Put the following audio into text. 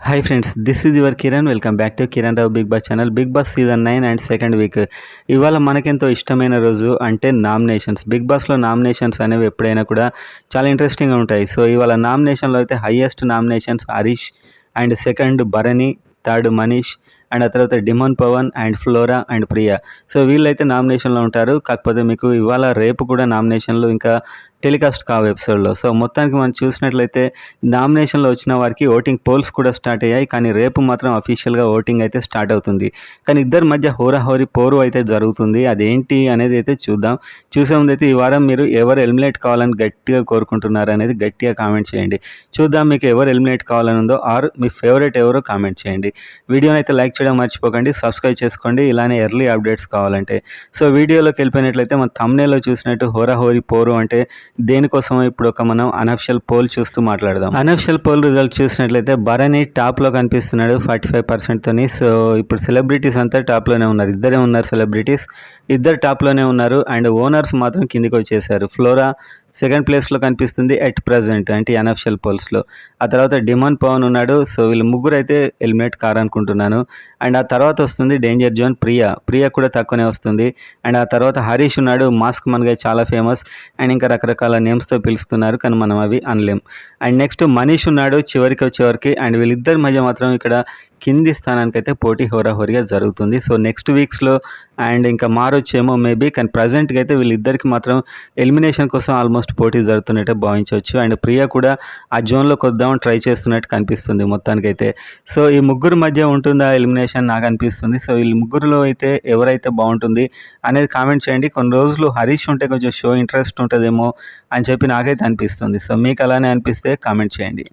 Hi friends, this is your Kiran. Welcome back to Kiran Rao Big Boss channel. Big Boss season 9 and second week ఇవాళ మనకెంతో ఇష్టమైన రోజు అంటే nominations. Big బాస్లో nominations అనేవి ఎప్పుడైనా కూడా చాలా ఇంట్రెస్టింగ్గా ఉంటాయి. సో ఇవాళ నామినేషన్లో అయితే highest nominations Harish and second Bharani, third Manish and ఆ తర్వాత Demon Pavan and Flora and Priya. So వీళ్ళైతే నామినేషన్లో ఉంటారు. కాకపోతే మీకు ఇవాళ రేపు కూడా నామినేషన్లు ఇంకా టెలికాస్ట్ కావు ఎపిసోడ్లో. సో మొత్తానికి మనం చూసినట్లయితే నామినేషన్లో వచ్చిన వారికి ఓటింగ్ పోల్స్ కూడా స్టార్ట్ అయ్యాయి. కానీ రేపు మాత్రం అఫీషియల్గా ఓటింగ్ అయితే స్టార్ట్ అవుతుంది. కానీ ఇద్దరి మధ్య హోరాహోరీ పోరు అయితే జరుగుతుంది. అదేంటి అనేది అయితే చూద్దాం. చూసే ముందు అయితే ఈ వారం మీరు ఎవరు ఎలిమినేట్ కావాలని గట్టిగా కోరుకుంటున్నారు అనేది గట్టిగా కామెంట్ చేయండి. చూద్దాం మీకు ఎవరు ఎలిమినేట్ కావాలని ఉందో ఆర్ మీ ఫేవరెట్ ఎవరో కామెంట్ చేయండి. వీడియోని అయితే లైక్ చేయడం మర్చిపోకండి, సబ్స్క్రైబ్ చేసుకోండి ఇలానే ఎర్లీ అప్డేట్స్ కావాలంటే. సో వీడియోలోకి వెళ్ళిపోయినట్లయితే మన థంబ్నెయిల్లో చూసినట్టు హోరాహోరీ పోరు అంటే దేనికోసం ఇప్పుడు మనం అనఫిషియల్ పోల్ చూస్తూ మాట్లాడదాం. అనఫిషియల్ పోల్ రిజల్ట్ చూసినట్లయితే భరణి టాప్లో కనిపిస్తున్నాడు 45%తోని. సో ఇప్పుడు సెలబ్రిటీస్ అంతా టాప్లోనే ఉన్నారు. ఇద్దరే ఉన్నారు సెలబ్రిటీస్, ఇద్దరు టాప్లోనే ఉన్నారు. అండ్ ఓనర్స్ మాత్రం కిందికి వచ్చేసారు. ఫ్లోరా సెకండ్ ప్లేస్లో కనిపిస్తుంది ఎట్ ప్రజెంట్ అంటే అనఫిషియల్ పోల్స్లో. ఆ తర్వాత డిమోన్ పవన్ ఉన్నాడు. సో వీళ్ళు ముగ్గురు అయితే ఎలిమినేట్ కారనుకుంటున్నాను. అండ్ ఆ తర్వాత వస్తుంది డేంజర్ జోన్ ప్రియా కూడా తక్కువనే వస్తుంది. అండ్ ఆ తర్వాత హరీష్ ఉన్నాడు, మాస్క్ మనగా చాలా ఫేమస్ అండ్ ఇంకా రకరకాల నేమ్స్తో పిలుస్తున్నారు కానీ మనం అవి అనలేం. అండ్ నెక్స్ట్ మనీష్ ఉన్నాడు చివరికి. అండ్ వీళ్ళిద్దరి మధ్య మాత్రం ఇక్కడ కింది స్థానానికి అయితే పోటీ హోరాహోరీగా జరుగుతుంది. సో నెక్స్ట్ వీక్స్లో అండ్ ఇంకా మారొచ్చేమో మేబీ, కానీ ప్రజెంట్గా అయితే వీళ్ళిద్దరికి మాత్రం ఎలిమినేషన్ కోసం ఆల్మోస్ట్ పోటీ జరుగుతున్నట్టే భావించవచ్చు. అండ్ ప్రియా కూడా ఆ జోన్లోకి వద్దామని ట్రై చేస్తున్నట్టు కనిపిస్తుంది మొత్తానికైతే. సో ఈ ముగ్గురు మధ్య ఉంటుందా ఎలిమినేషన్ నాకు అనిపిస్తుంది. సో వీళ్ళు ముగ్గురులో అయితే ఎవరైతే బాగుంటుంది అనేది కామెంట్ చేయండి. కొన్ని రోజులు హరీష్ ఉంటే కొంచెం షో ఇంట్రెస్ట్ ఉంటుందేమో అని చెప్పి నాకైతే అనిపిస్తుంది. సో మీకు అలానే అనిపిస్తే కామెంట్ చేయండి.